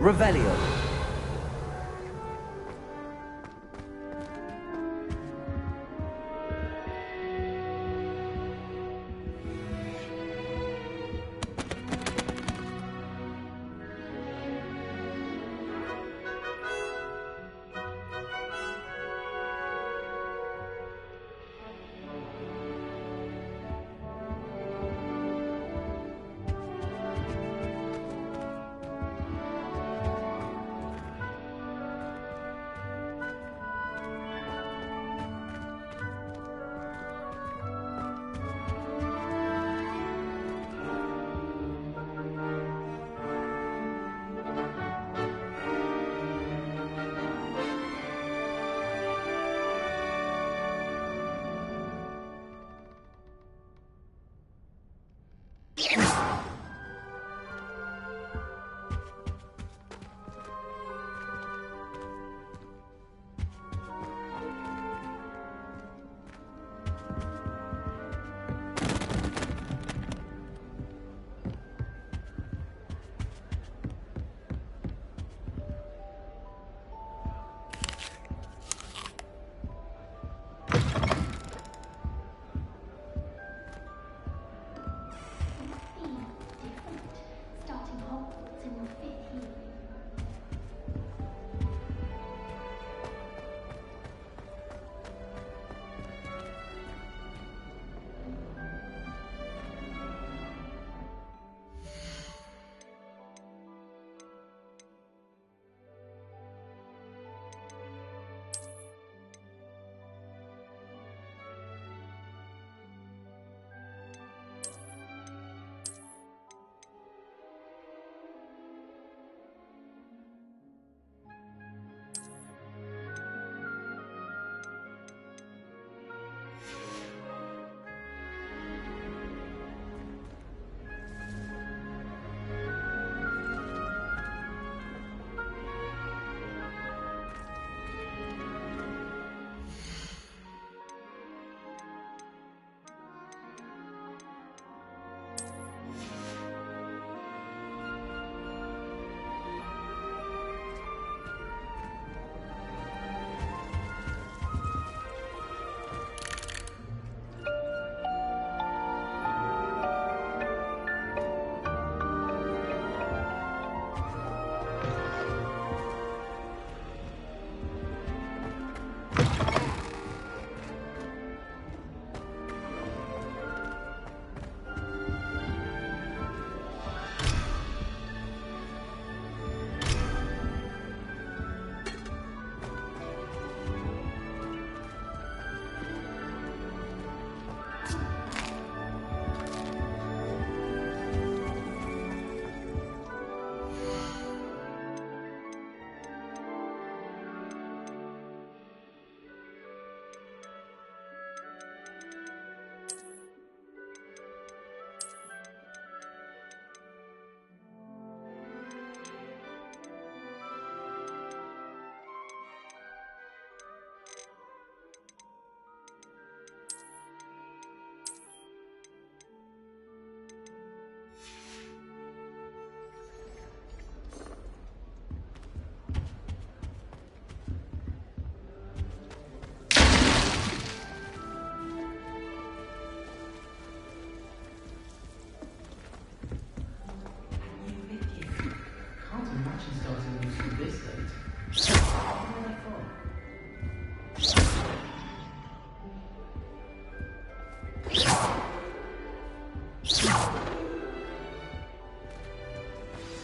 Revelio.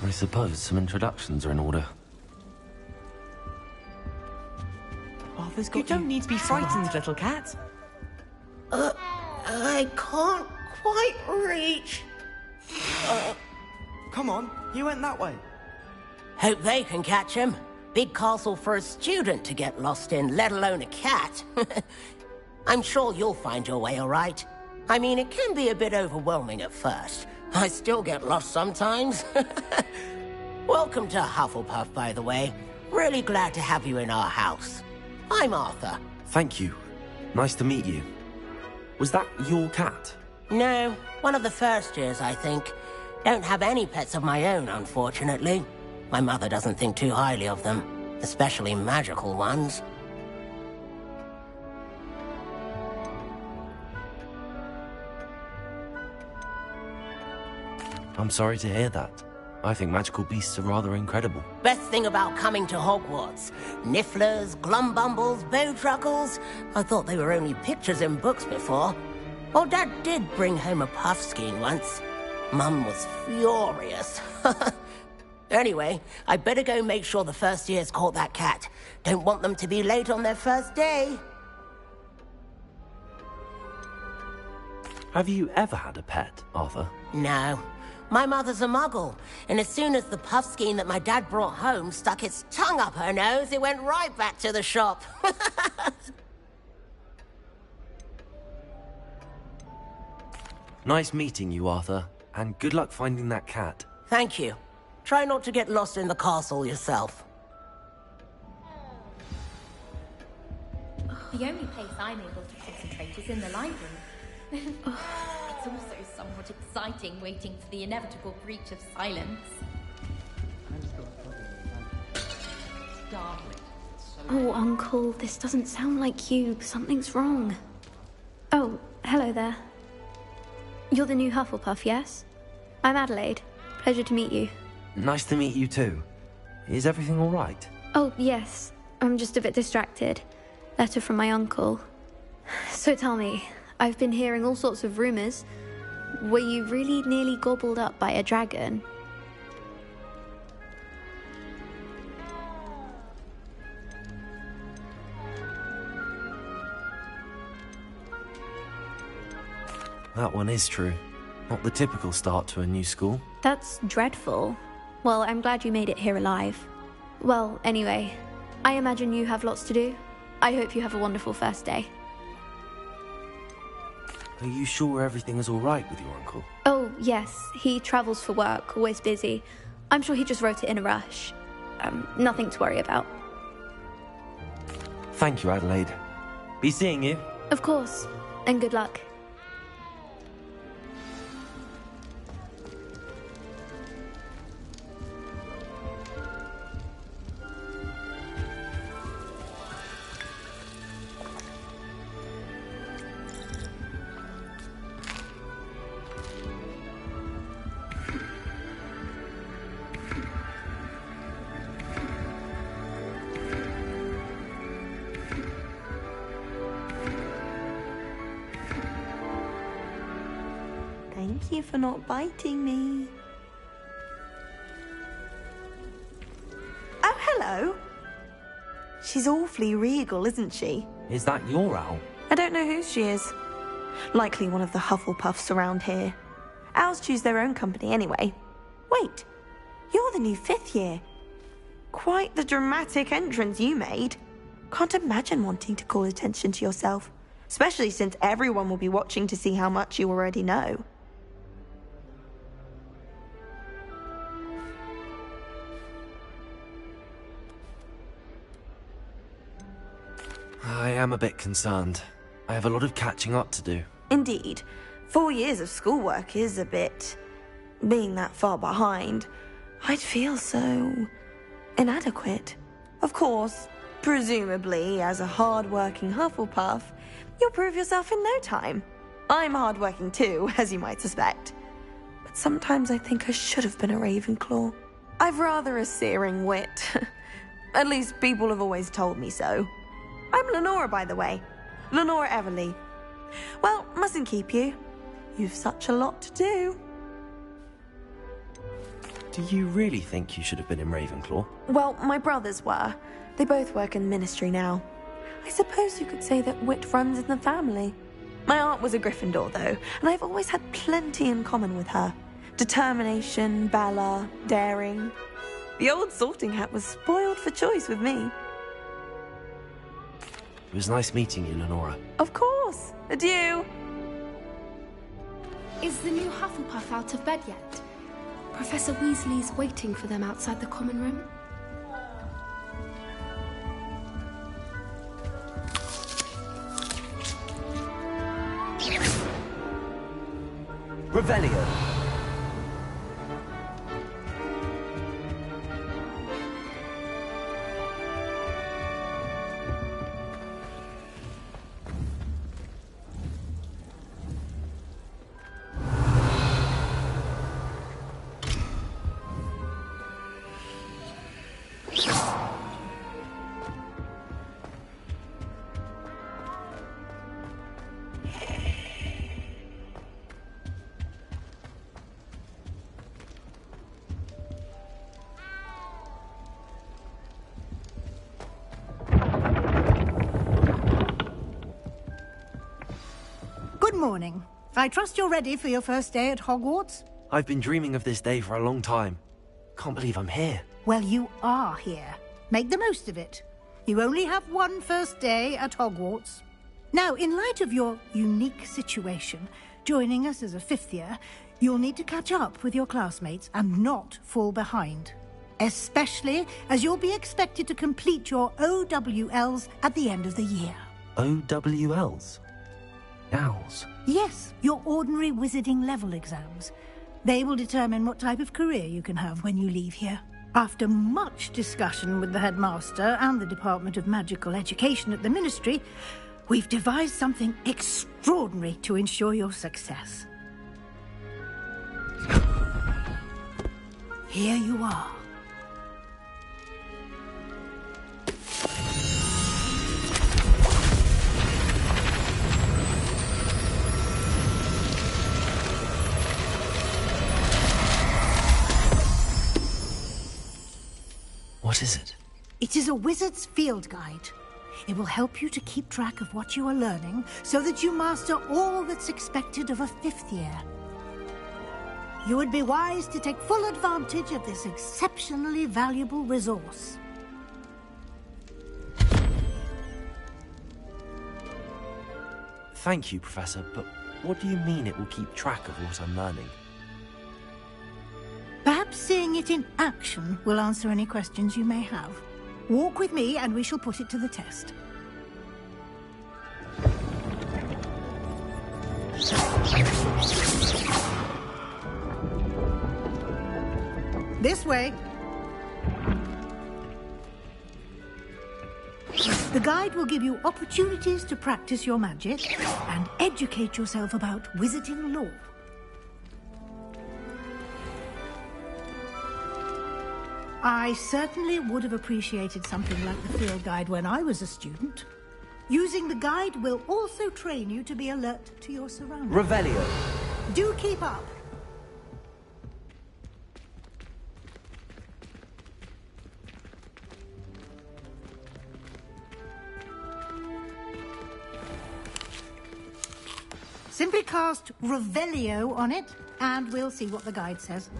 I suppose some introductions are in order. Arthur's got you don't need to be frightened, little cat. I can't quite reach. Come on, you went that way. Hope they can catch him. Big castle for a student to get lost in, let alone a cat. I'm sure you'll find your way all right. I mean, it can be a bit overwhelming at first. I still get lost sometimes. Welcome to Hufflepuff, by the way. Really glad to have you in our house. I'm Arthur. Thank you. Nice to meet you. Was that your cat? No, one of the first years, I think. Don't have any pets of my own, unfortunately. My mother doesn't think too highly of them, especially magical ones. I'm sorry to hear that. I think magical beasts are rather incredible. Best thing about coming to Hogwarts. Nifflers, Glumbumbles, Bowtruckles. I thought they were only pictures in books before. Oh, Dad did bring home a puffskein once. Mum was furious. Anyway, I better go make sure the first years caught that cat. Don't want them to be late on their first day. Have you ever had a pet, Arthur? No. My mother's a muggle, and as soon as the puffskein that my dad brought home stuck its tongue up her nose, it went right back to the shop. Nice meeting you, Arthur, and good luck finding that cat. Thank you. Try not to get lost in the castle yourself. The only place I'm able to concentrate is in the library. It's also somewhat exciting waiting for the inevitable breach of silence. Oh, Uncle, this doesn't sound like you. Something's wrong. Oh, hello there. You're the new Hufflepuff, yes? I'm Adelaide. Pleasure to meet you. Nice to meet you too. Is everything all right? Oh, yes. I'm just a bit distracted. Letter from my uncle. So tell me, I've been hearing all sorts of rumors. Were you really nearly gobbled up by a dragon? That one is true. Not the typical start to a new school. That's dreadful. Well, I'm glad you made it here alive. Well, anyway, I imagine you have lots to do. I hope you have a wonderful first day. Are you sure everything is all right with your uncle? Oh, yes. He travels for work, always busy. I'm sure he just wrote it in a rush. Nothing to worry about. Thank you, Adelaide. Be seeing you. Of course. And good luck. Thank you for not biting me. Oh, hello. She's awfully regal, isn't she? Is that your owl? I don't know whose she is. Likely one of the Hufflepuffs around here. Owls choose their own company anyway. Wait, you're the new 5th year. Quite the dramatic entrance you made. Can't imagine wanting to call attention to yourself, especially since everyone will be watching to see how much you already know. I am a bit concerned. I have a lot of catching up to do. Indeed. 4 years of schoolwork is a bit... Being that far behind, I'd feel so... inadequate. Of course, presumably, as a hard-working Hufflepuff, you'll prove yourself in no time. I'm hard-working too, as you might suspect. But sometimes I think I should have been a Ravenclaw. I've rather a searing wit. At least people have always told me so. I'm Lenora, by the way. Lenora Everly. Well, mustn't keep you. You've such a lot to do. Do you really think you should have been in Ravenclaw? Well, my brothers were. They both work in ministry now. I suppose you could say that wit runs in the family. My aunt was a Gryffindor, though, and I've always had plenty in common with her. Determination, valor, daring. The old sorting hat was spoiled for choice with me. It was nice meeting you, Lenora. Of course. Adieu. Is the new Hufflepuff out of bed yet? Professor Weasley's waiting for them outside the common room. Revelio. morning. I trust you're ready for your first day at Hogwarts? I've been dreaming of this day for a long time. Can't believe I'm here. Well, you are here. Make the most of it. You only have one first day at Hogwarts. Now, in light of your unique situation, joining us as a fifth year, you'll need to catch up with your classmates and not fall behind. Especially as you'll be expected to complete your OWLs at the end of the year. OWLs? Owls? Yes, your ordinary wizarding level exams. They will determine what type of career you can have when you leave here. After much discussion with the headmaster and the Department of Magical Education at the Ministry, we've devised something extraordinary to ensure your success. Here you are. What is it? It is a wizard's field guide. It will help you to keep track of what you are learning so that you master all that's expected of a fifth year. You would be wise to take full advantage of this exceptionally valuable resource. Thank you, Professor, but what do you mean it will keep track of what I'm learning? Perhaps seeing it in action will answer any questions you may have. Walk with me and we shall put it to the test. This way. The guide will give you opportunities to practice your magic and educate yourself about wizarding lore. I certainly would have appreciated something like the field guide when I was a student. Using the guide will also train you to be alert to your surroundings. Revelio. Do keep up. Simply cast Revelio on it, and we'll see what the guide says.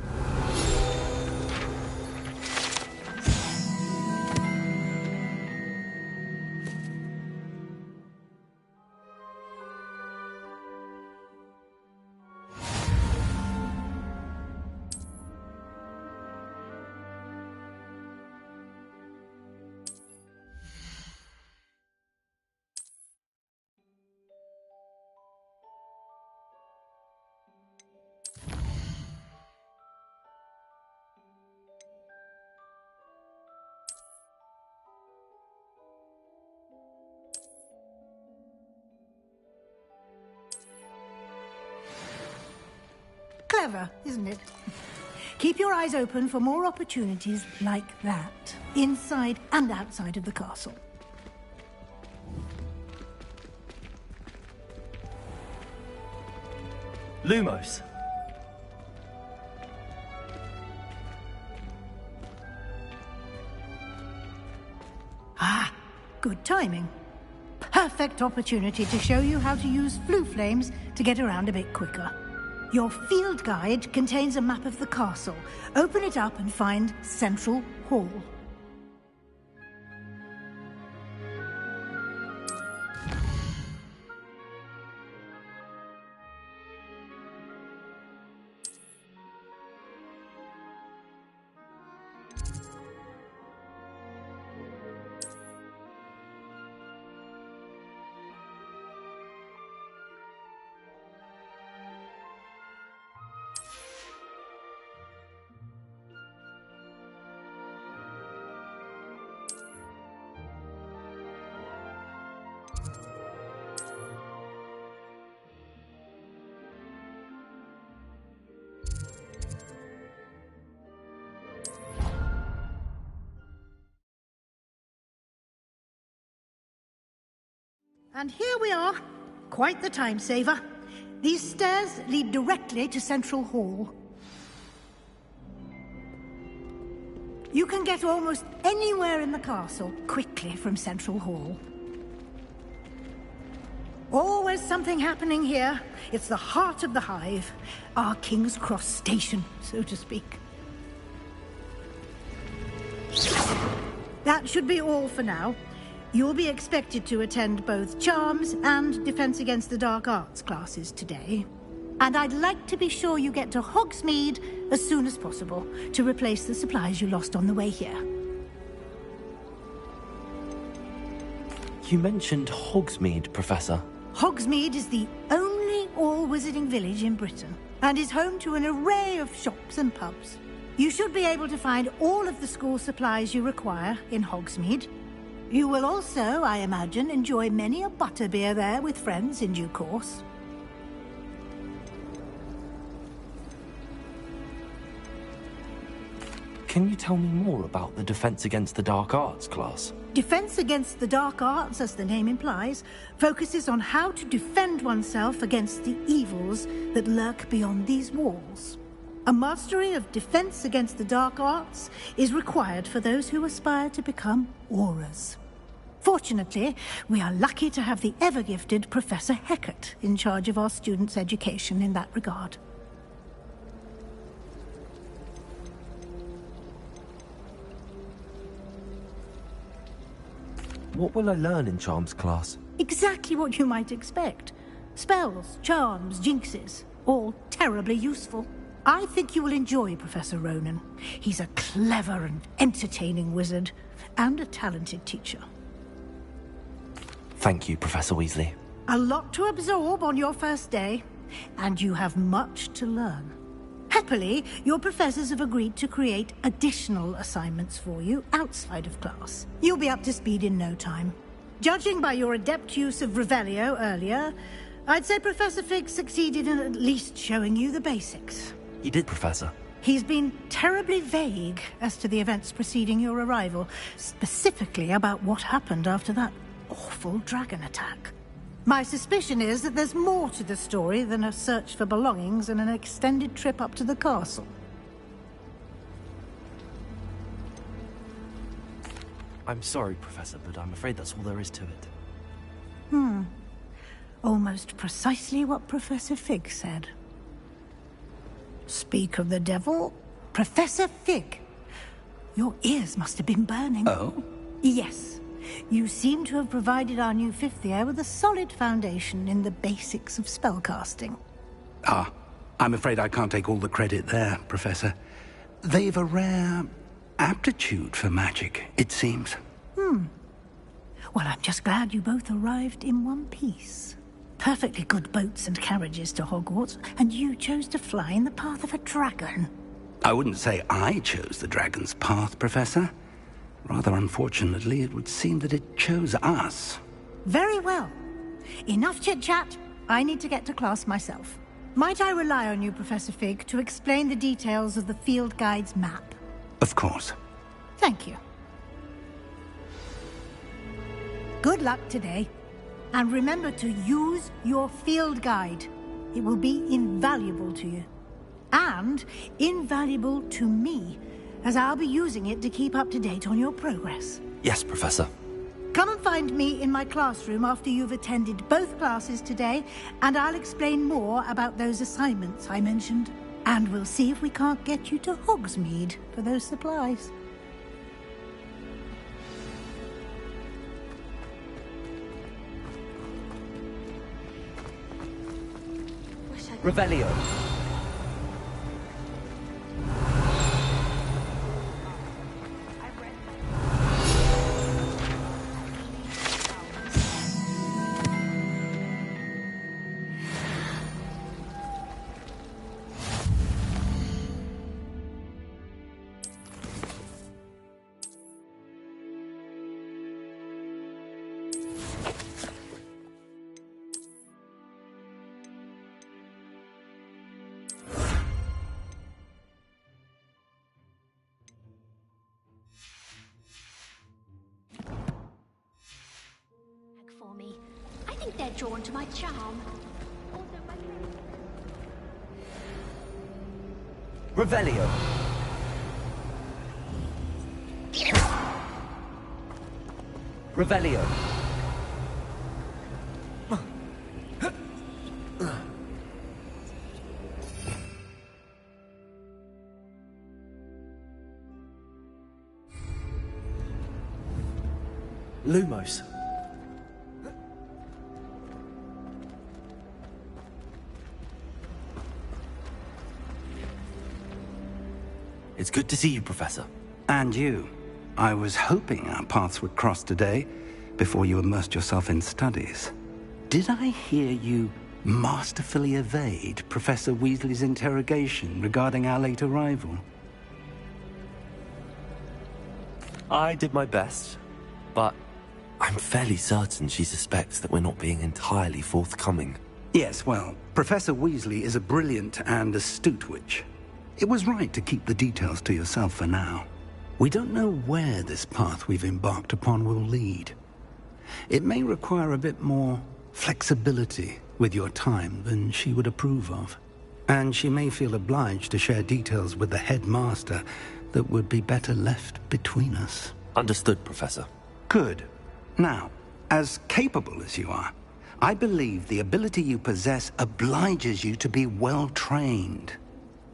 Clever, isn't it? Keep your eyes open for more opportunities like that, inside and outside of the castle. Lumos. Ah, good timing. Perfect opportunity to show you how to use flue flames to get around a bit quicker. Your field guide contains a map of the castle. Open it up and find Central Hall. And here we are. Quite the time saver. These stairs lead directly to Central Hall. You can get almost anywhere in the castle quickly from Central Hall. Always something happening here. It's the heart of the hive. Our King's Cross station, so to speak. That should be all for now. You'll be expected to attend both Charms and Defense Against the Dark Arts classes today. And I'd like to be sure you get to Hogsmeade as soon as possible to replace the supplies you lost on the way here. You mentioned Hogsmeade, Professor. Hogsmeade is the only all-wizarding village in Britain and is home to an array of shops and pubs. You should be able to find all of the school supplies you require in Hogsmeade. You will also, I imagine, enjoy many a butterbeer there with friends in due course. Can you tell me more about the Defense Against the Dark Arts class? Defense Against the Dark Arts, as the name implies, focuses on how to defend oneself against the evils that lurk beyond these walls. A mastery of Defense Against the Dark Arts is required for those who aspire to become Aurors. Fortunately, we are lucky to have the ever-gifted Professor Hecat in charge of our students' education in that regard. What will I learn in Charms class? Exactly what you might expect. Spells, charms, jinxes, all terribly useful. I think you will enjoy Professor Ronan. He's a clever and entertaining wizard, and a talented teacher. Thank you, Professor Weasley. A lot to absorb on your first day, and you have much to learn. Happily, your professors have agreed to create additional assignments for you outside of class. You'll be up to speed in no time. Judging by your adept use of Revelio earlier, I'd say Professor Fig succeeded in at least showing you the basics. He did, Professor. He's been terribly vague as to the events preceding your arrival, specifically about what happened after that awful dragon attack. My suspicion is that there's more to the story than a search for belongings and an extended trip up to the castle. I'm sorry, Professor, but I'm afraid that's all there is to it. Almost precisely what Professor Fig said. Speak of the devil, Professor Fig. Your ears must have been burning. Oh? Yes. You seem to have provided our new fifth year with a solid foundation in the basics of spellcasting. Ah, I'm afraid I can't take all the credit there, Professor. They've a rare aptitude for magic, it seems. Well, I'm just glad you both arrived in one piece. Perfectly good boats and carriages to Hogwarts, and you chose to fly in the path of a dragon. I wouldn't say I chose the dragon's path, Professor. Rather unfortunately, it would seem that it chose us. Very well. Enough chit-chat. I need to get to class myself. Might I rely on you, Professor Fig, to explain the details of the field guide's map? Of course. Thank you. Good luck today. And remember to use your field guide. It will be invaluable to you. And invaluable to me, as I'll be using it to keep up to date on your progress. Yes, Professor. Come and find me in my classroom after you've attended both classes today, and I'll explain more about those assignments I mentioned. And we'll see if we can't get you to Hogsmeade for those supplies. Revelio. For me. I think they're drawn to my charm. Revelio. Revelio. Lumos. It's good to see you, Professor. And you. I was hoping our paths would cross today, before you immersed yourself in studies. Did I hear you masterfully evade Professor Weasley's interrogation regarding our late arrival? I did my best, but I'm fairly certain she suspects that we're not being entirely forthcoming. Yes, well, Professor Weasley is a brilliant and astute witch. It was right to keep the details to yourself for now. We don't know where this path we've embarked upon will lead. It may require a bit more flexibility with your time than she would approve of. And she may feel obliged to share details with the headmaster that would be better left between us. Understood, Professor. Good. Now, as capable as you are, I believe the ability you possess obliges you to be well-trained.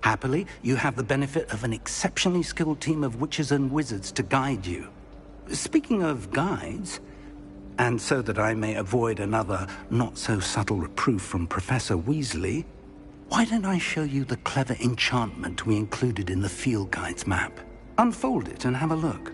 Happily, you have the benefit of an exceptionally skilled team of witches and wizards to guide you. Speaking of guides, and so that I may avoid another not-so-subtle reproof from Professor Weasley, why don't I show you the clever enchantment we included in the field guide's map? Unfold it and have a look.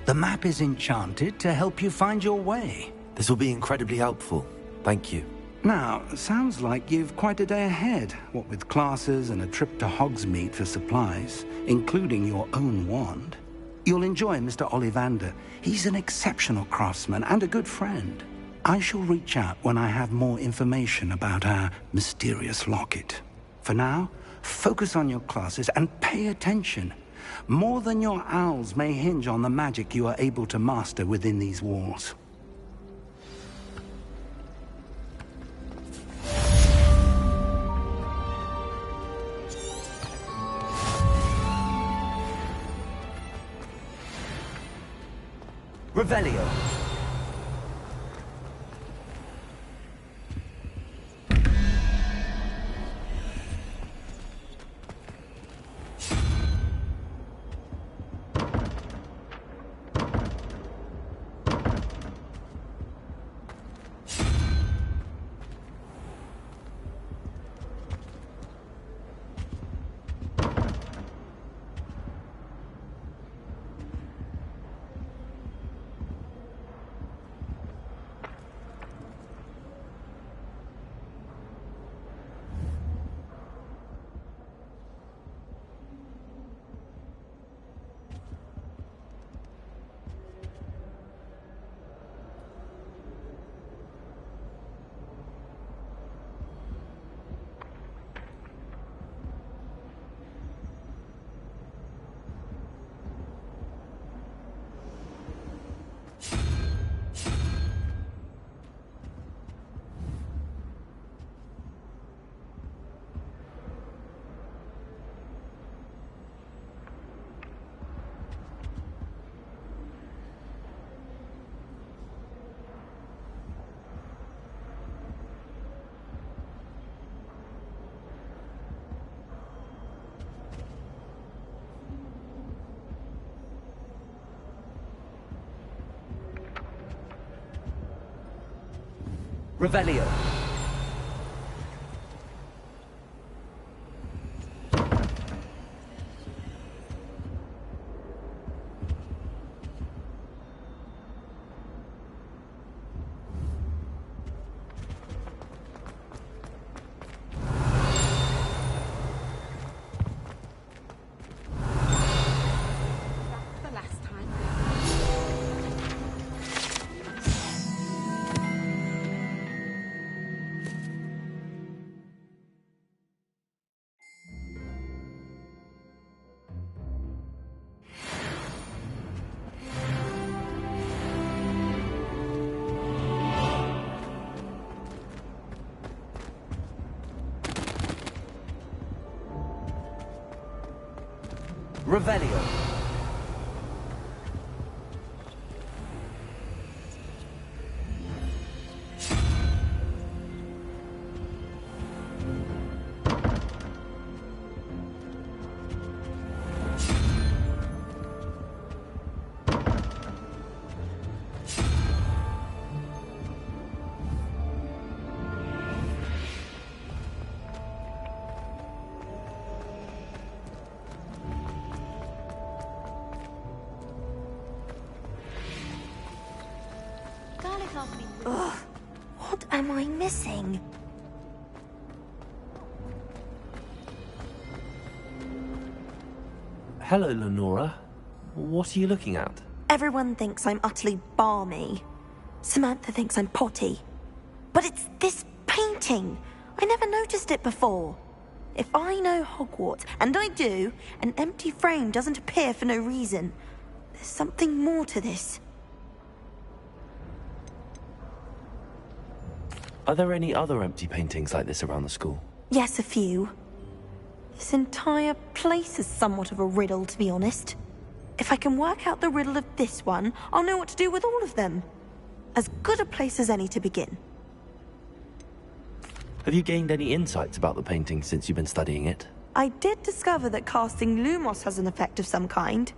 The map is enchanted to help you find your way. This will be incredibly helpful. Thank you. Now, sounds like you've quite a day ahead, what with classes and a trip to Hogsmeade for supplies, including your own wand. You'll enjoy Mr. Ollivander. He's an exceptional craftsman and a good friend. I shall reach out when I have more information about our mysterious locket. For now, focus on your classes and pay attention. More than your owls may hinge on the magic you are able to master within these walls. Revelio. Revelio. Revelio. Ugh, what am I missing? Hello, Lenora. What are you looking at? Everyone thinks I'm utterly balmy. Samantha thinks I'm potty. But it's this painting. I never noticed it before. If I know Hogwarts, and I do, an empty frame doesn't appear for no reason. There's something more to this. Are there any other empty paintings like this around the school? Yes, a few. This entire place is somewhat of a riddle, to be honest. If I can work out the riddle of this one, I'll know what to do with all of them. As good a place as any to begin. Have you gained any insights about the painting since you've been studying it? I did discover that casting Lumos has an effect of some kind.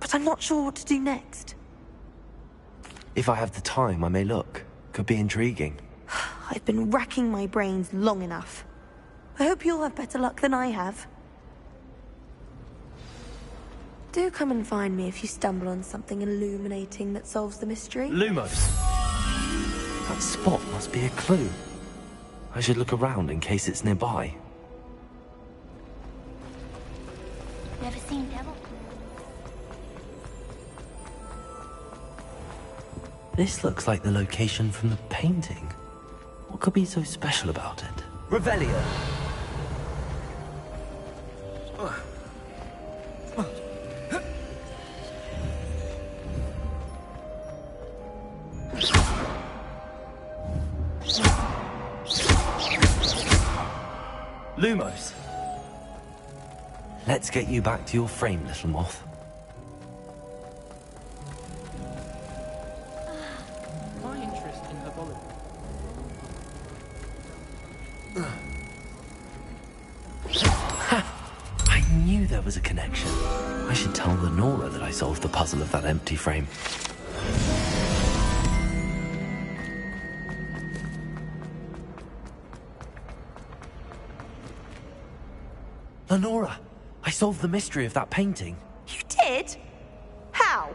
But I'm not sure what to do next. If I have the time, I may look. Could be intriguing. I've been racking my brains long enough. I hope you'll have better luck than I have. Do come and find me if you stumble on something illuminating that solves the mystery. Lumos! That spot must be a clue. I should look around in case it's nearby. Never seen devil. This looks like the location from the painting. What could be so special about it? Revelio! Lumos! Let's get you back to your frame, little moth. My interest in herbology. I knew there was a connection. I should tell Lenora that I solved the puzzle of that empty frame. Lenora, I solved the mystery of that painting. You did? How?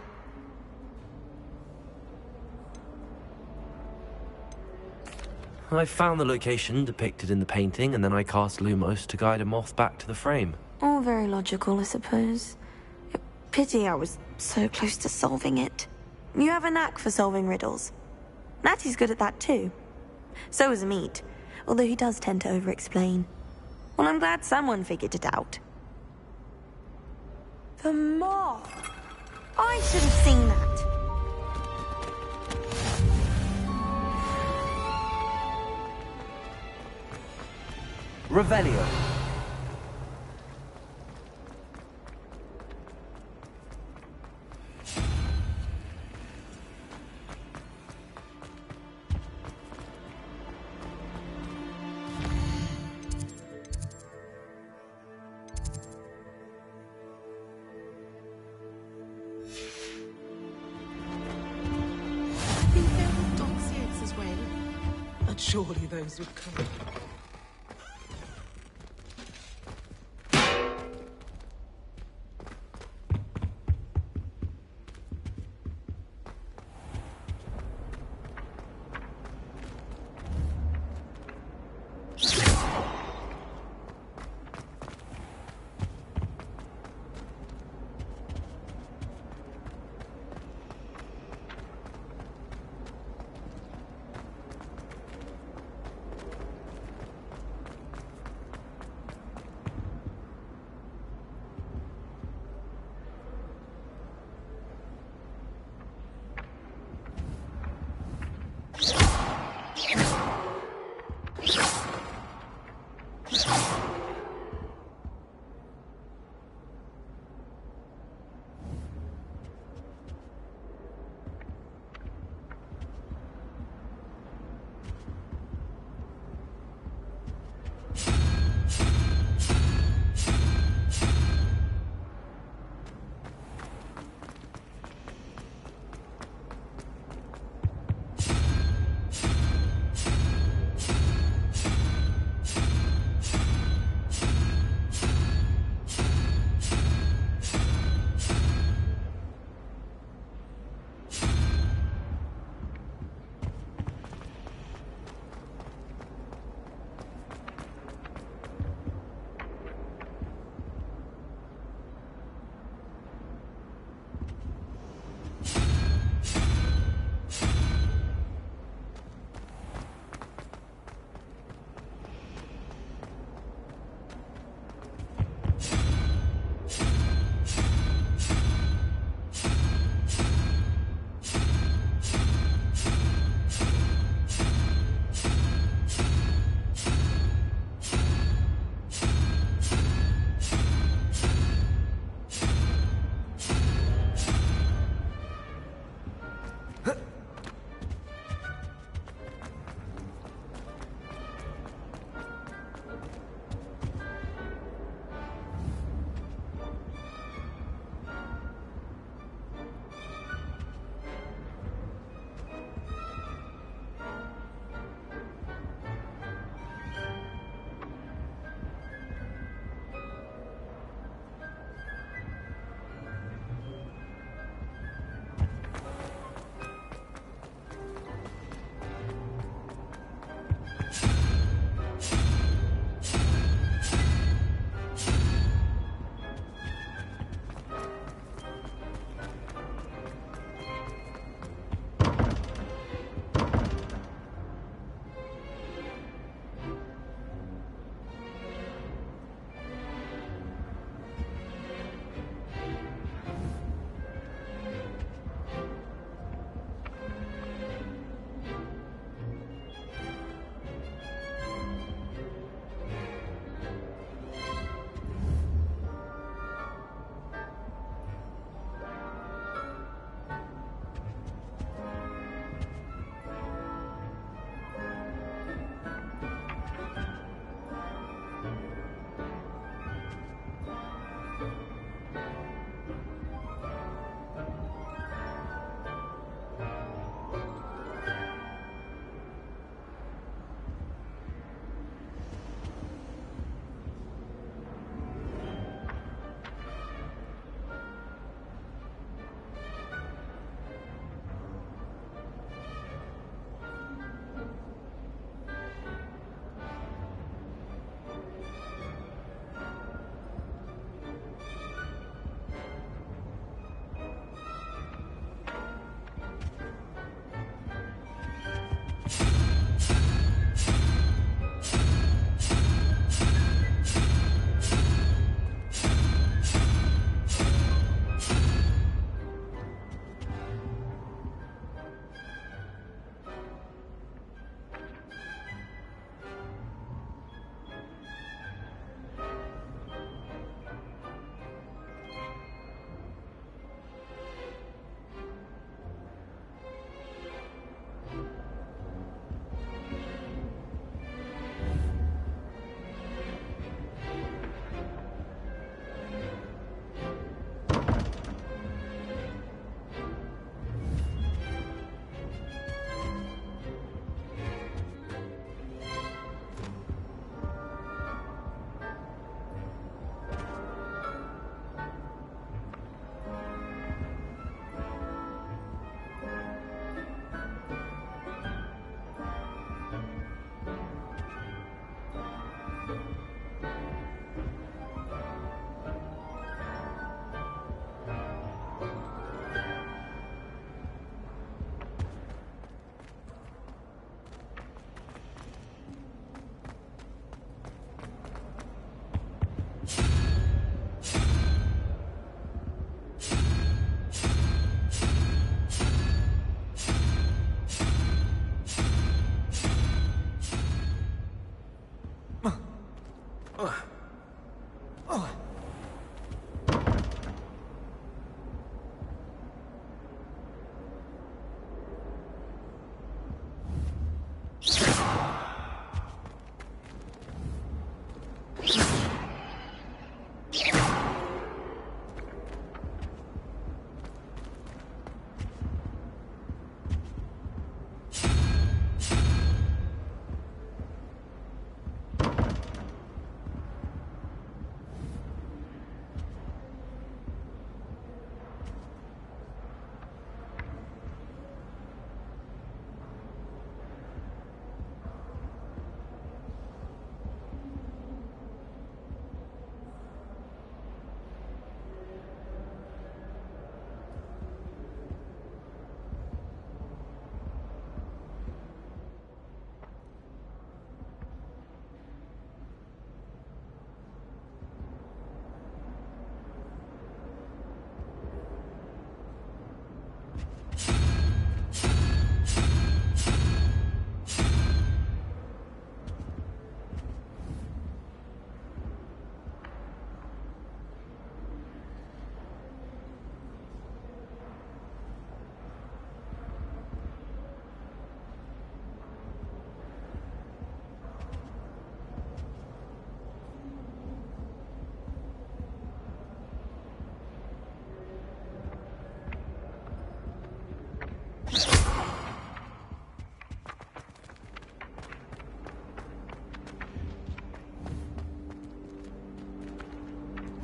I found the location depicted in the painting, and then I cast Lumos to guide a moth back to the frame. All very logical, I suppose. Pity I was so close to solving it. You have a knack for solving riddles. Natty's good at that too. So is Amit, although he does tend to over-explain. Well, I'm glad someone figured it out. The moth! I should have seen that. Revelio. Surely those would come.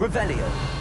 Revelio.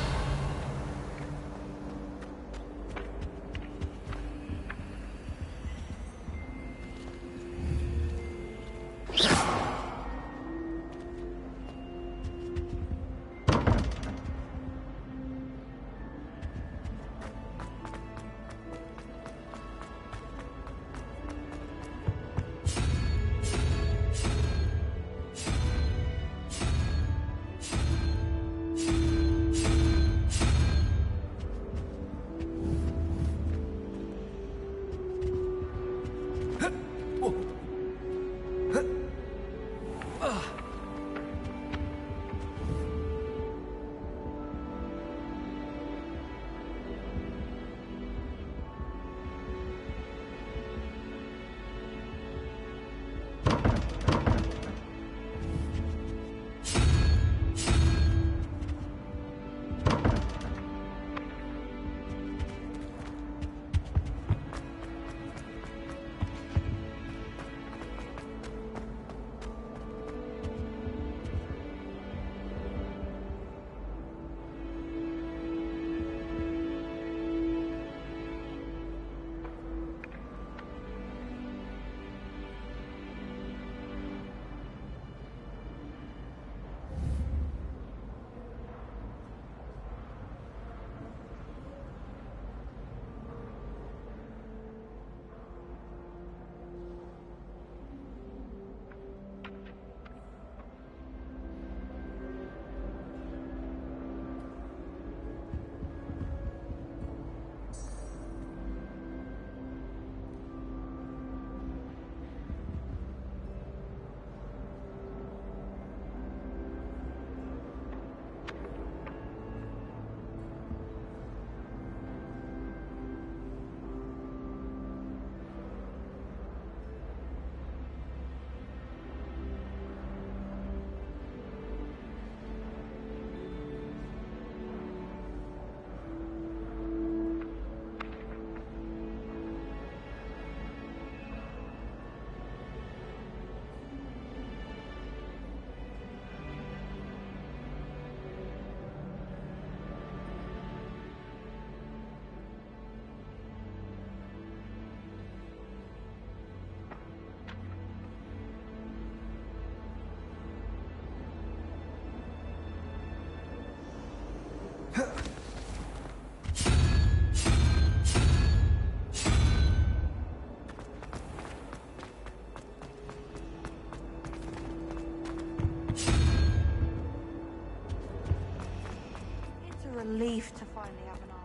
Relief to finally have an arm.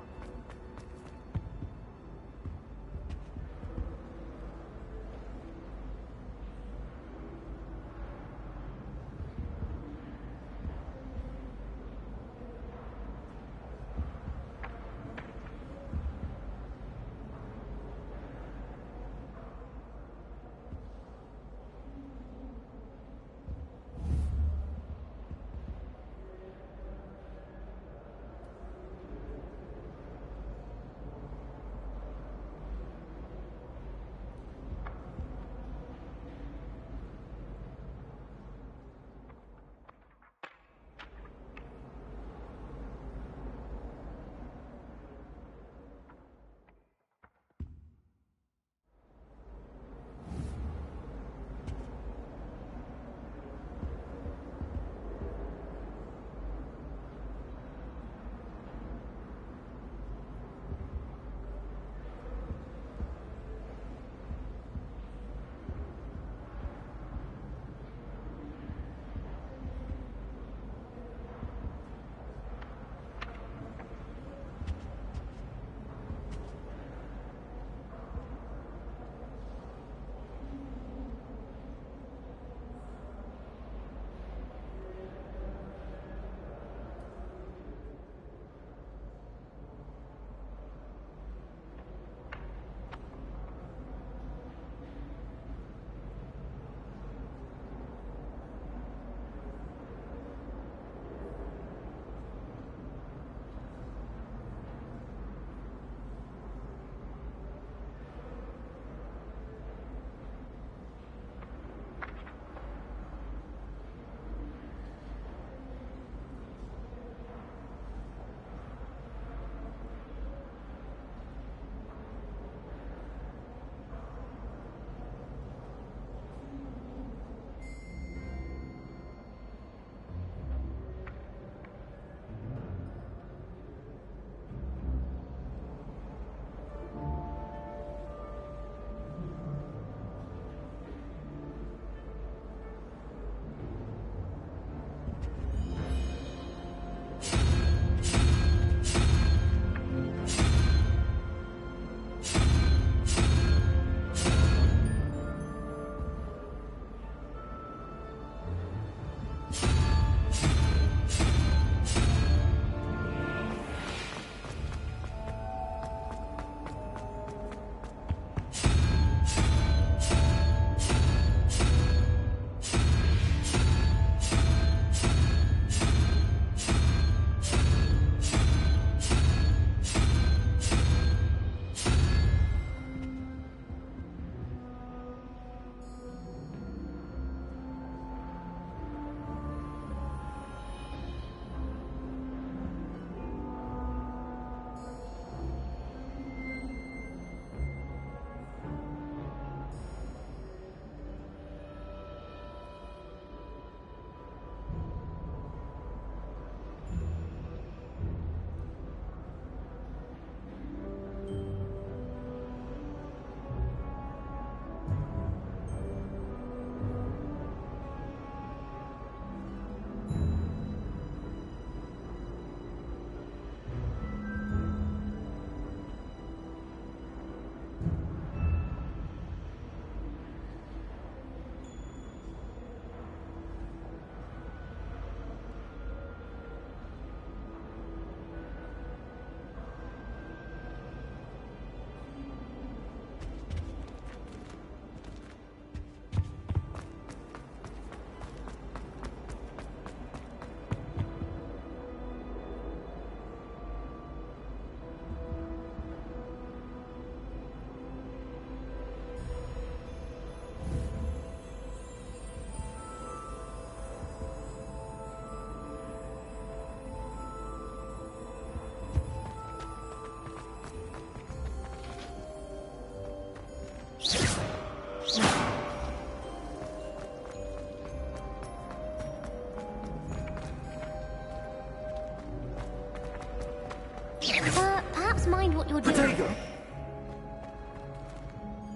Perhaps mind what you're doing. Protego!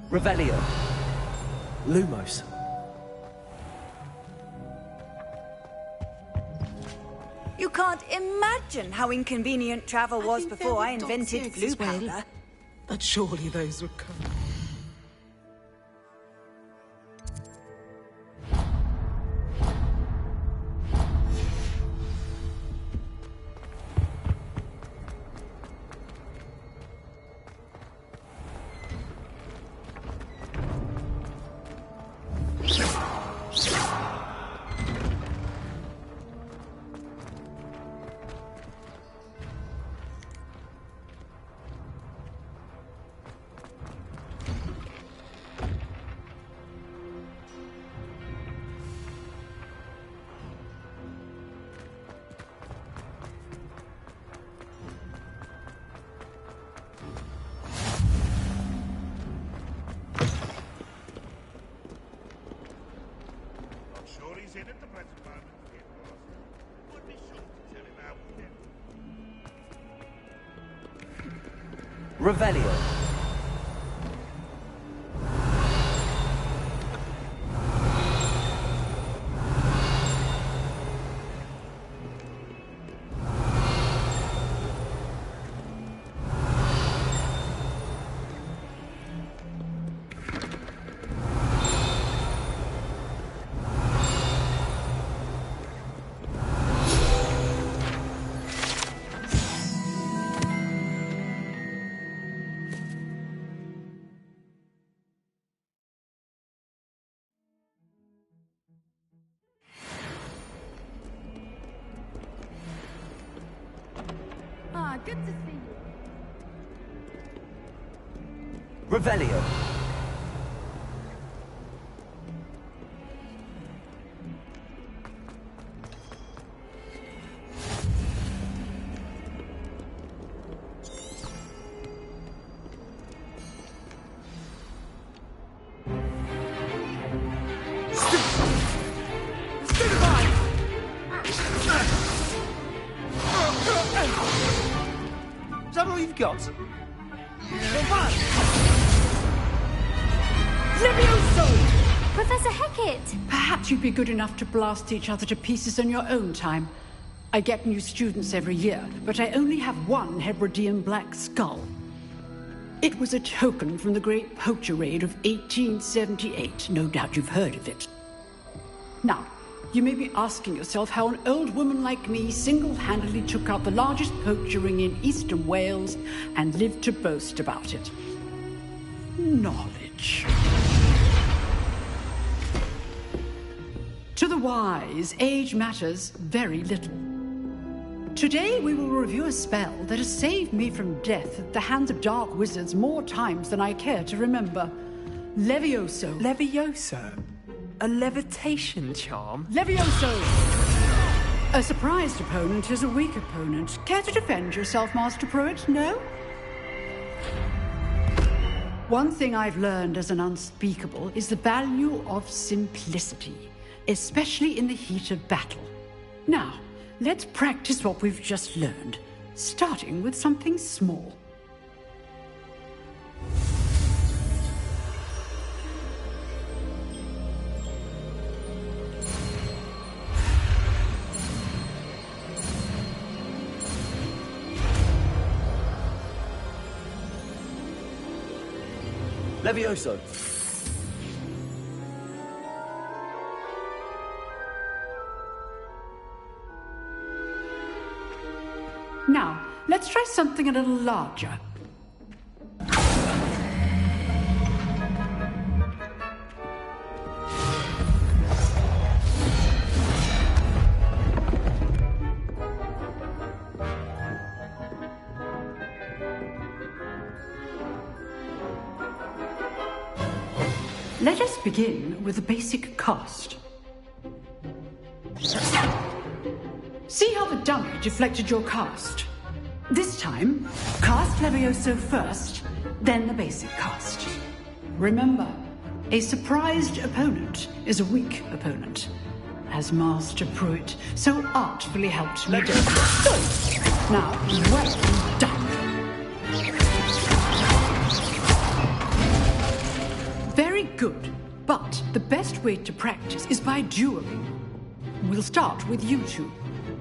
Revelio. Lumos. You can't imagine how inconvenient travel was before I invented blue powder. But surely those would come. Chory's in at the present moment, would be sure to tell him how we did. Revelio. Ah, good to see you. Revelio. Is that all you've got? Professor Hecat! Perhaps you'd be good enough to blast each other to pieces in your own time. I get new students every year, but I only have one Hebridean black skull. It was a token from the Great Poacher Raid of 1878. No doubt you've heard of it. Now, you may be asking yourself how an old woman like me single-handedly took out the largest poacher ring in eastern Wales and lived to boast about it. Knowledge. To the wise, age matters very little. Today we will review a spell that has saved me from death at the hands of dark wizards more times than I care to remember. Levioso. Levioso? A levitation charm? Levioso! A surprised opponent is a weak opponent. Care to defend yourself, Master Pruitt? No? One thing I've learned as an unspeakable is the value of simplicity, especially in the heat of battle. Now, let's practice what we've just learned, starting with something small. Levioso. Now, let's try something a little larger. Let us begin with the basic cast. See how the dummy deflected your cast? This time, cast Levioso first, then the basic cast. Remember, a surprised opponent is a weak opponent, as Master Pruitt so artfully helped me do. Now, well done. Very good, but the best way to practice is by dueling. We'll start with you two.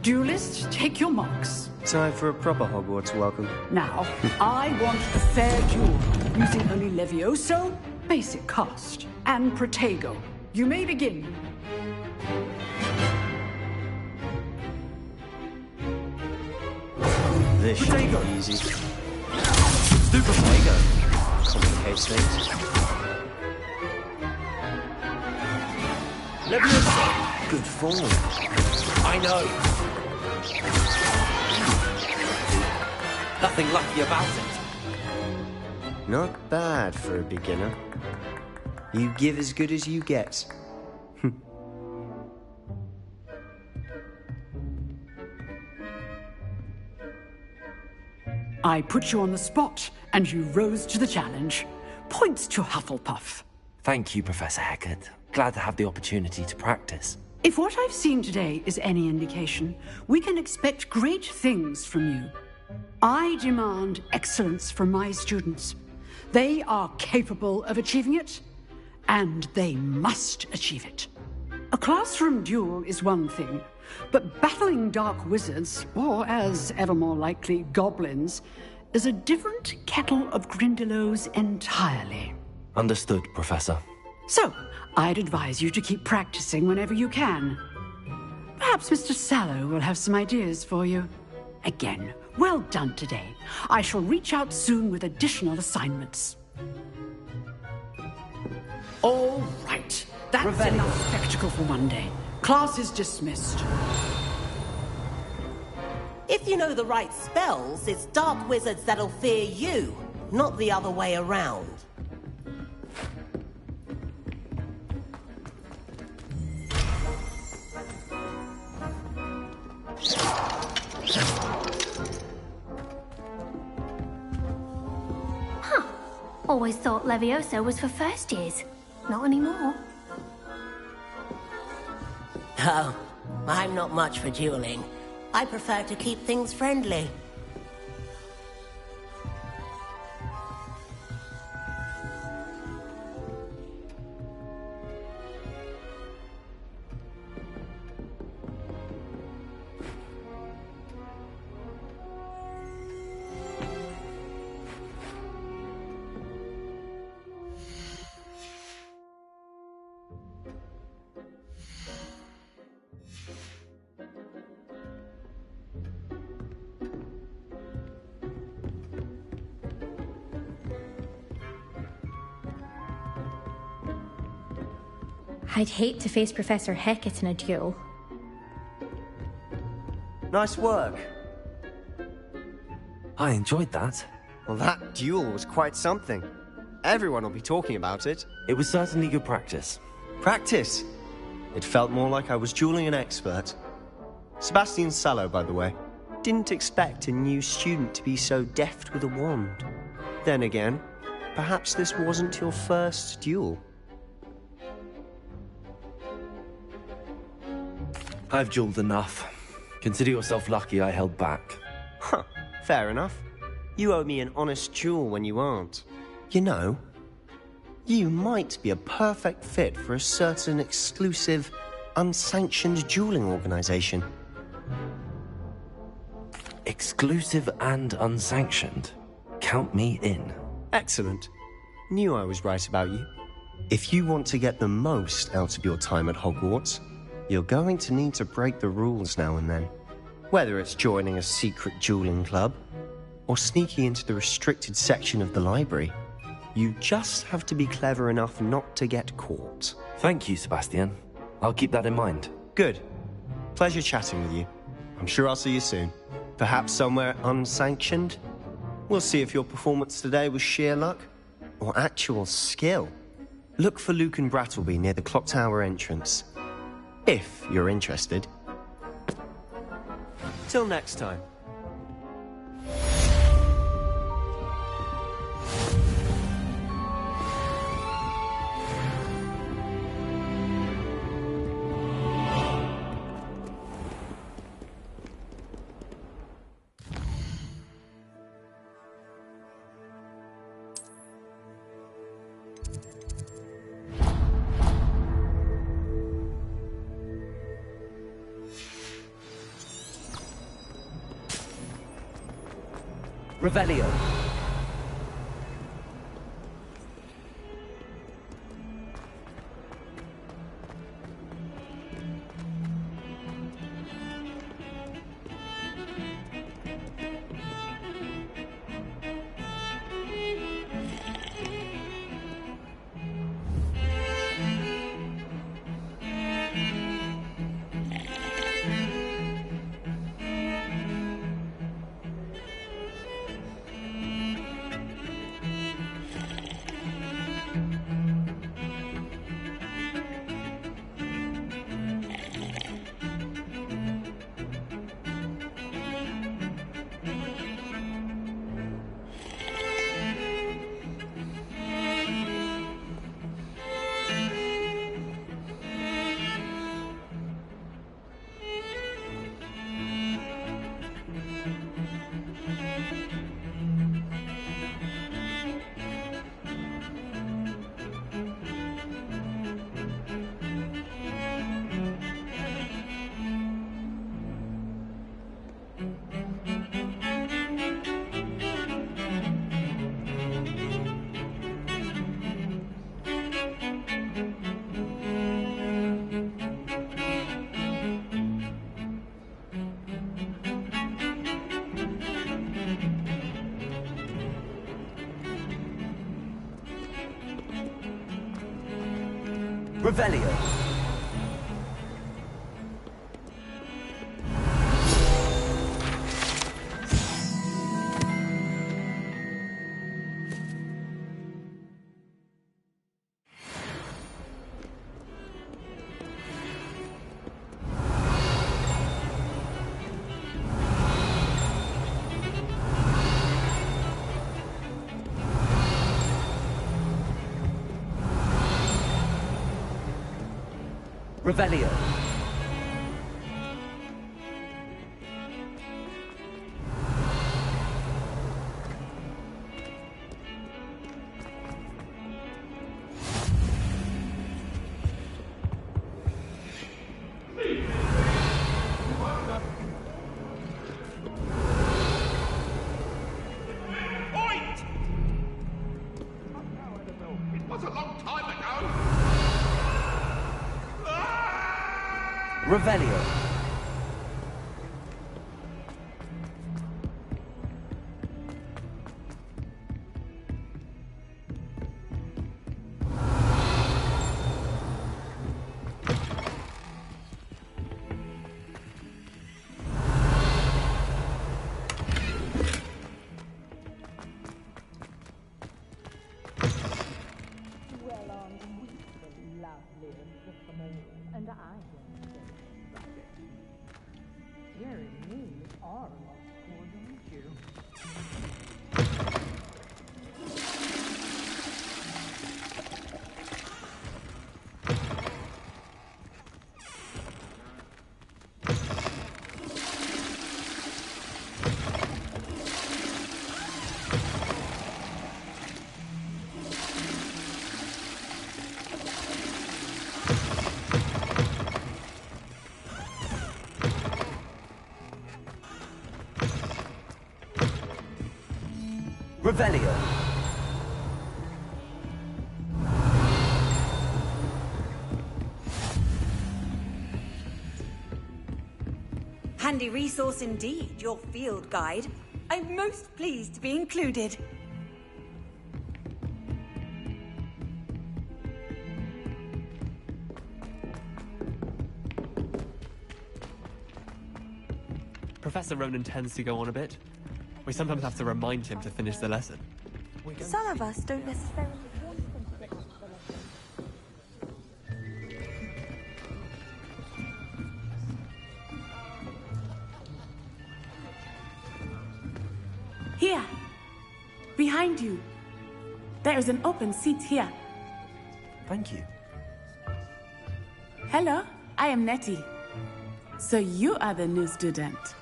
Duelists, take your marks. Time for a proper Hogwarts welcome. Now, I want a fair duel, using only Levioso, basic cast, and Protego. You may begin. This should be easy. Super Protego complicates things. Levioso! Good form. I know. Nothing lucky about it. Not bad for a beginner. You give as good as you get. I put you on the spot, and you rose to the challenge. Points to Hufflepuff. Thank you, Professor Hecat. Glad to have the opportunity to practice. If what I've seen today is any indication, we can expect great things from you. I demand excellence from my students. They are capable of achieving it, and they must achieve it. A classroom duel is one thing, but battling dark wizards, or as ever more likely, goblins, is a different kettle of Grindylows entirely. Understood, Professor. So, I'd advise you to keep practicing whenever you can. Perhaps Mr. Sallow will have some ideas for you. Again, well done today. I shall reach out soon with additional assignments. All right. That's enough spectacle for one day. Class is dismissed. If you know the right spells, it's dark wizards that'll fear you, not the other way around. Huh. Always thought Levioso was for first years. Not anymore. Oh, I'm not much for dueling. I prefer to keep things friendly. I'd hate to face Professor Hecat in a duel. Nice work. I enjoyed that. Well, that duel was quite something. Everyone will be talking about it. It was certainly good practice. Practice? It felt more like I was dueling an expert. Sebastian Sallow, by the way. Didn't expect a new student to be so deft with a wand. Then again, perhaps this wasn't your first duel. I've dueled enough. Consider yourself lucky I held back. Huh, fair enough. You owe me an honest duel when you aren't. You know, you might be a perfect fit for a certain exclusive, unsanctioned dueling organization. Exclusive and unsanctioned? Count me in. Excellent. Knew I was right about you. If you want to get the most out of your time at Hogwarts, you're going to need to break the rules now and then. Whether it's joining a secret dueling club, or sneaking into the restricted section of the library, you just have to be clever enough not to get caught. Thank you, Sebastian. I'll keep that in mind. Good. Pleasure chatting with you. I'm sure I'll see you soon. Perhaps somewhere unsanctioned? We'll see if your performance today was sheer luck, or actual skill. Look for Luke and Brattleby near the clock tower entrance. If you're interested. Till next time. Revelio. Revelio. Revelio. It was a long time ago. Revelio. And I Jerry and me are a lot more than you. Revelio. Handy resource indeed, your field guide. I'm most pleased to be included. Professor Ronan tends to go on a bit. We sometimes have to remind him to finish the lesson. Some of us don't necessarily want them to finish the lesson. Here! Behind you! There is an open seat here. Thank you. Hello, I am Nettie. So you are the new student.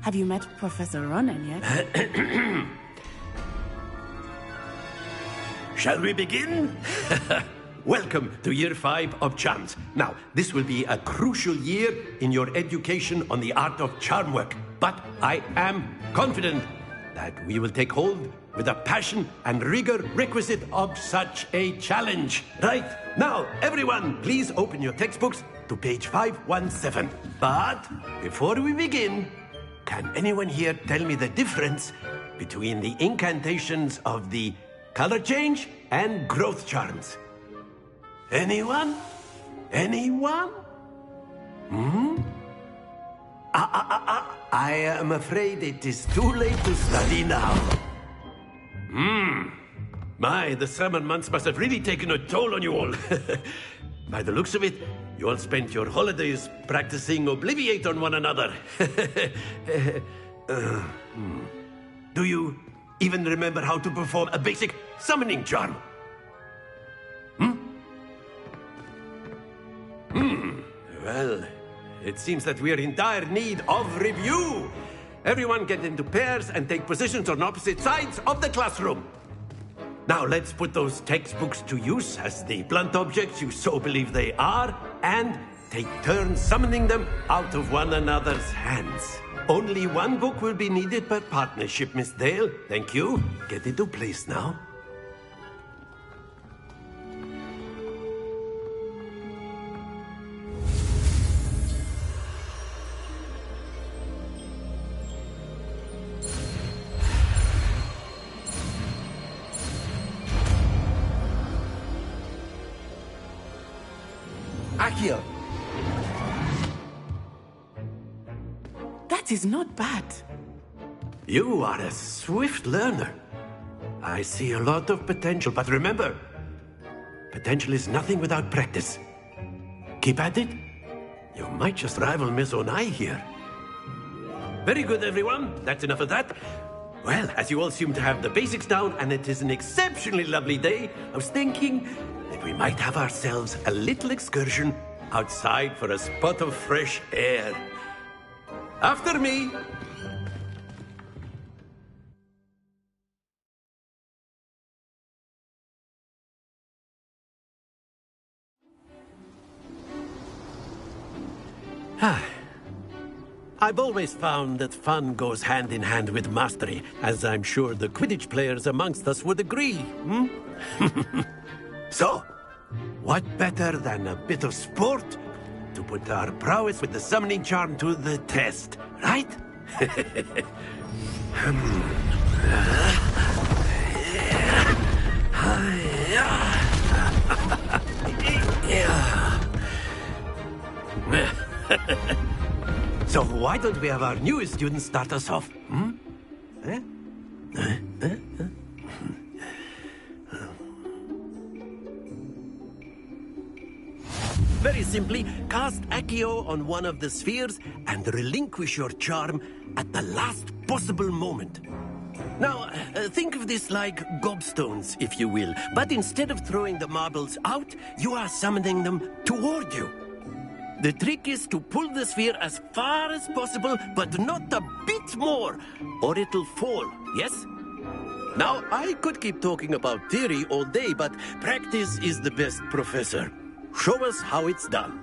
Have you met Professor Ronan yet? Shall we begin? Welcome to Year 5 of Charms. Now, this will be a crucial year in your education on the art of charm work. But I am confident that we will take hold with the passion and rigor requisite of such a challenge. Right, now, everyone, please open your textbooks to page 517. But before we begin, can anyone here tell me the difference between the incantations of the color change and growth charms? Anyone? Anyone? I am afraid it is too late to study now. My, the summer months must have really taken a toll on you all. By the looks of it, you all spent your holidays practicing Obliviate on one another. Do you even remember how to perform a basic summoning charm? Well, it seems that we are in dire need of review. Everyone get into pairs and take positions on opposite sides of the classroom. Now let's put those textbooks to use as the blunt objects you so believe they are, and take turns summoning them out of one another's hands. Only one book will be needed per partnership, Miss Dale. Thank you. Get into place now. Akio. That is not bad. You are a swift learner. I see a lot of potential, but remember, potential is nothing without practice. Keep at it. You might just rival Miss Onai here. Very good, everyone. That's enough of that. Well, as you all seem to have the basics down, and it is an exceptionally lovely day, I was thinking that we might have ourselves a little excursion outside for a spot of fresh air. After me. I've always found that fun goes hand in hand with mastery, as I'm sure the Quidditch players amongst us would agree. So, what better than a bit of sport to put our prowess with the summoning charm to the test, right? So why don't we have our newest student start us off? Very simply, cast Accio on one of the spheres and relinquish your charm at the last possible moment. Now, think of this like gobstones, if you will, but instead of throwing the marbles out, you are summoning them toward you. The trick is to pull the sphere as far as possible, but not a bit more, or it'll fall, yes? Now, I could keep talking about theory all day, but practice is the best professor. Show us how it's done.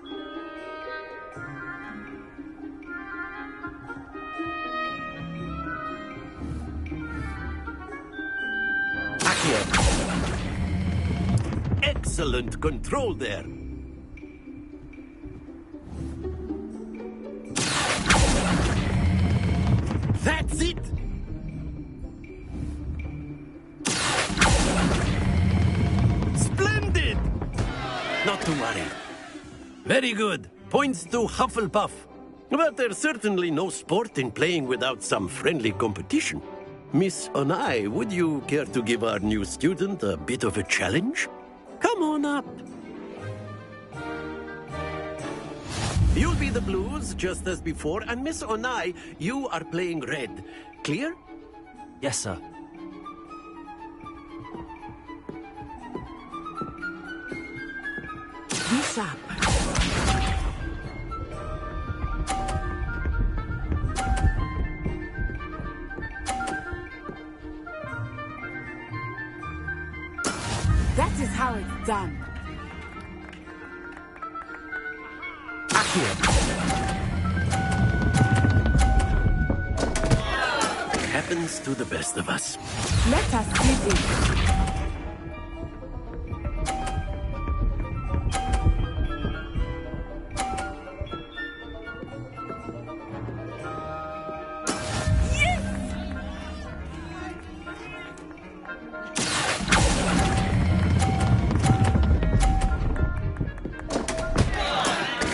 Accio. Excellent control there. That's it! Splendid! Not to worry. Very good. Points to Hufflepuff. But there's certainly no sport in playing without some friendly competition. Miss Onai, would you care to give our new student a bit of a challenge? Come on up. You'll be the blues, just as before, and Miss Onai, you are playing red. Clear? Yes, sir. This up. That is how it's done. Happens to the best of us. Let us see this.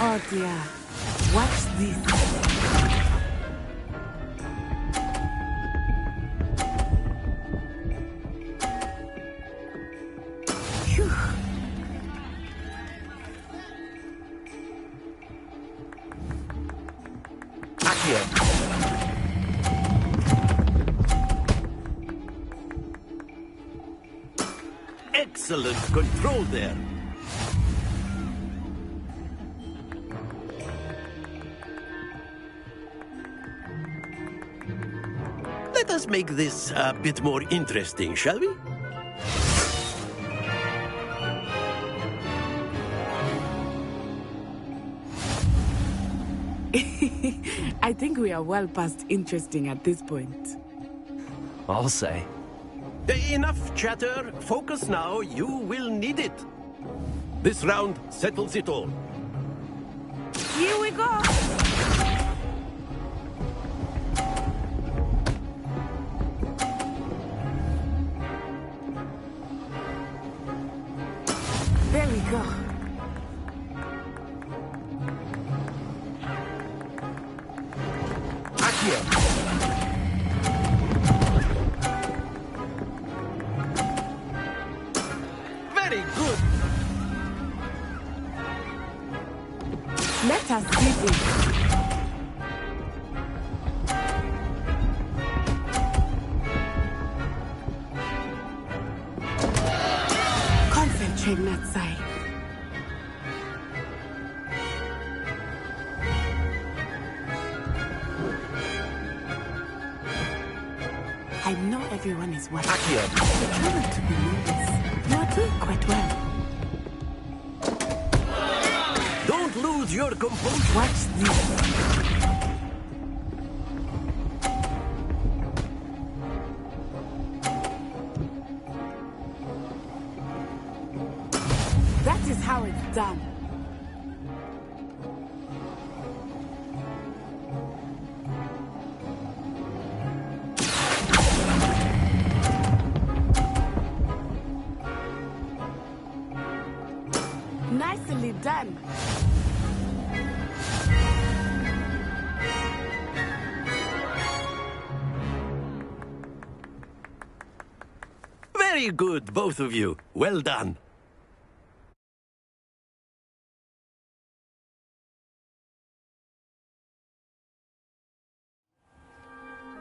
Oh dear. Watch this. Phew. Excellent control there. Let us make this a bit more interesting, shall we? I think we are well past interesting at this point. I'll say. Enough chatter. Focus now. You will need it. This round settles it all. Here we go. There we go. Very good. Let us see this. Concentrate, Natsai. I know everyone is watching. But try not to be nervous. You are doing quite well. Don't lose your composure. Watch this. That is how it's done. Nicely done. Very good, both of you. Well done.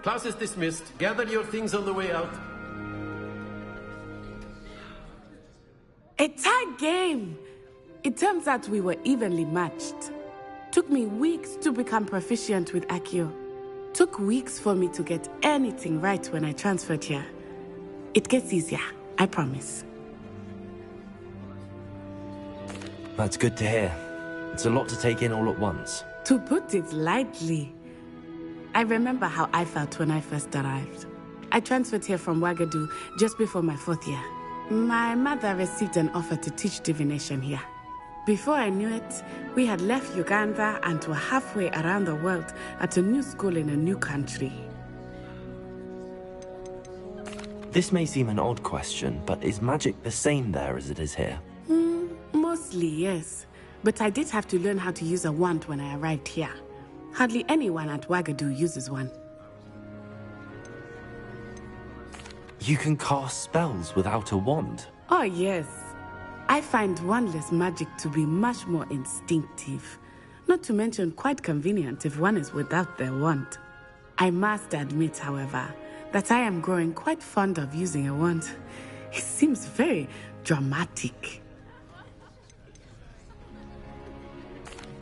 Class is dismissed. Gather your things on the way out. A tight game. It turns out we were evenly matched. Took me weeks to become proficient with Accio. Took weeks for me to get anything right when I transferred here. It gets easier, I promise. That's good to hear. It's a lot to take in all at once. To put it lightly, I remember how I felt when I first arrived. I transferred here from Ouagadougou just before my 4th year. My mother received an offer to teach divination here. Before I knew it, we had left Uganda and were halfway around the world at a new school in a new country. This may seem an odd question, but is magic the same there as it is here? Mostly, yes. But I did have to learn how to use a wand when I arrived here. Hardly anyone at Ouagadougou uses one. You can cast spells without a wand? Oh, yes. I find wandless magic to be much more instinctive. Not to mention quite convenient if one is without their wand. I must admit, however, that I am growing quite fond of using a wand. It seems very dramatic.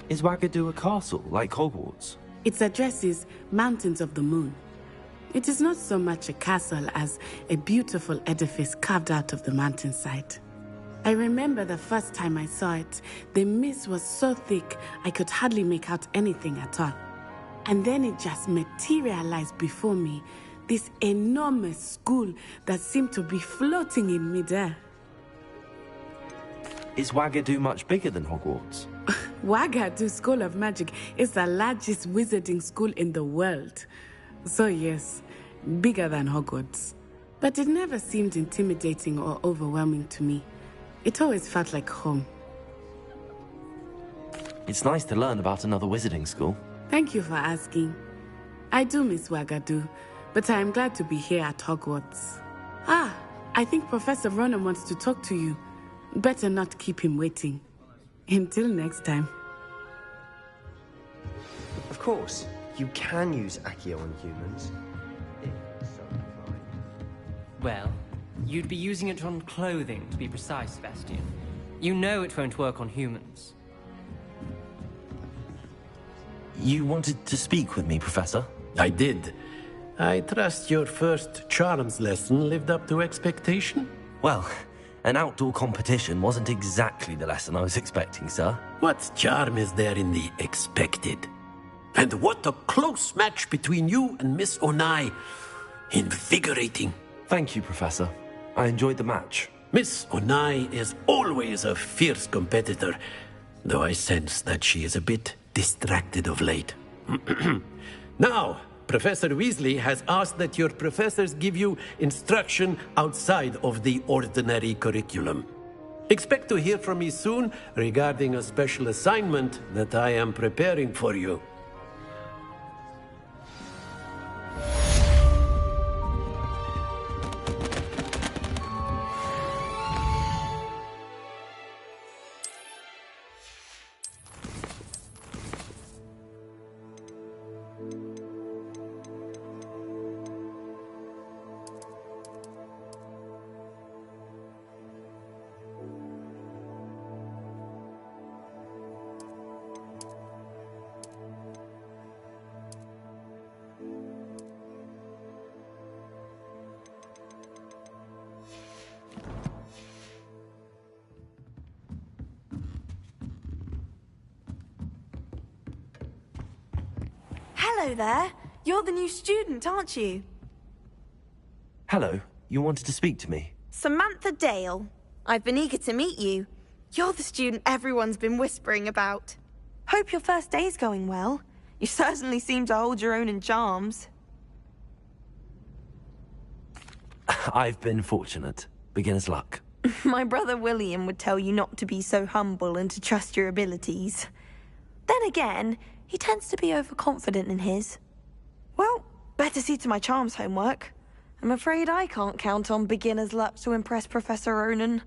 Is Ouagadougou a castle, like Hogwarts? Its address is Mountains of the Moon. It is not so much a castle as a beautiful edifice carved out of the mountainside. I remember the first time I saw it. The mist was so thick, I could hardly make out anything at all. And then it just materialized before me. This enormous school that seemed to be floating in midair. Is Wagadu much bigger than Hogwarts? Wagadu School of Magic is the largest wizarding school in the world. So yes, bigger than Hogwarts. But it never seemed intimidating or overwhelming to me. It always felt like home. It's nice to learn about another wizarding school. Thank you for asking. I do miss Wagadu, but I am glad to be here at Hogwarts. Ah, I think Professor Ronan wants to talk to you. Better not keep him waiting. Until next time. Of course, you can use Accio on humans. If so inclined. Well, you'd be using it on clothing, to be precise, Sebastian. You know it won't work on humans. You wanted to speak with me, Professor? I did. I trust your first charms lesson lived up to expectation? Well, an outdoor competition wasn't exactly the lesson I was expecting, sir. What charm is there in the expected? And what a close match between you and Miss Onai. Invigorating. Thank you, Professor. I enjoyed the match. Miss Onai is always a fierce competitor, though I sense that she is a bit distracted of late. Now, Professor Weasley has asked that your professors give you instruction outside of the ordinary curriculum. Expect to hear from me soon regarding a special assignment that I am preparing for you. Hello there. You're the new student, aren't you? Hello. You wanted to speak to me? Samantha Dale. I've been eager to meet you. You're the student everyone's been whispering about. Hope your first day's going well. You certainly seem to hold your own in charms. I've been fortunate. Beginner's luck. My brother William would tell you not to be so humble and to trust your abilities. Then again, he tends to be overconfident in his. Well, better see to my charms homework. I'm afraid I can't count on beginner's luck to impress Professor Ronan.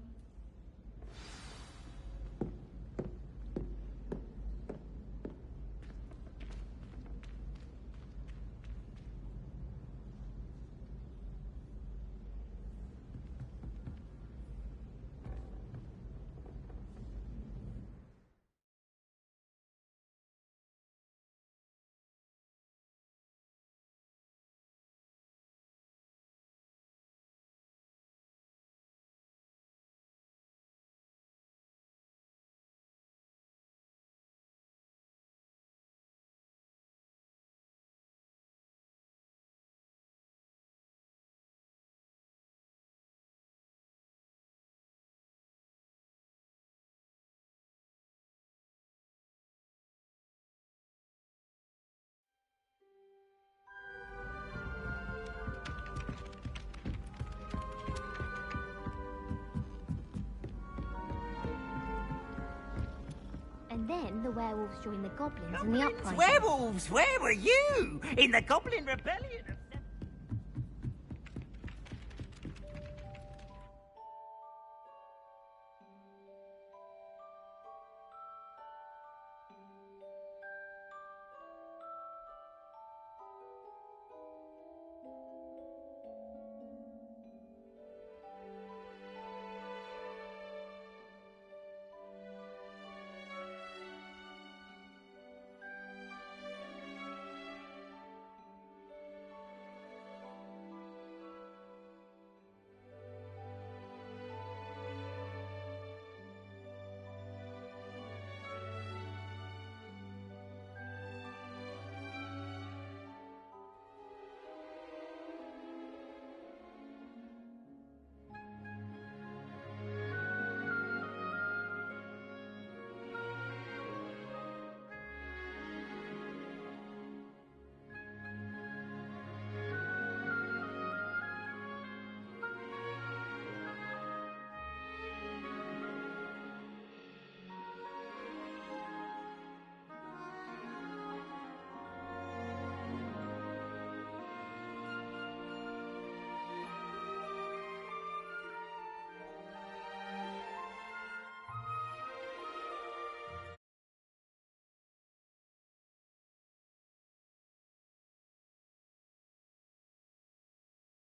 And then the werewolves joined the goblins in the uprising. Werewolves! Where were you? In the Goblin Rebellion?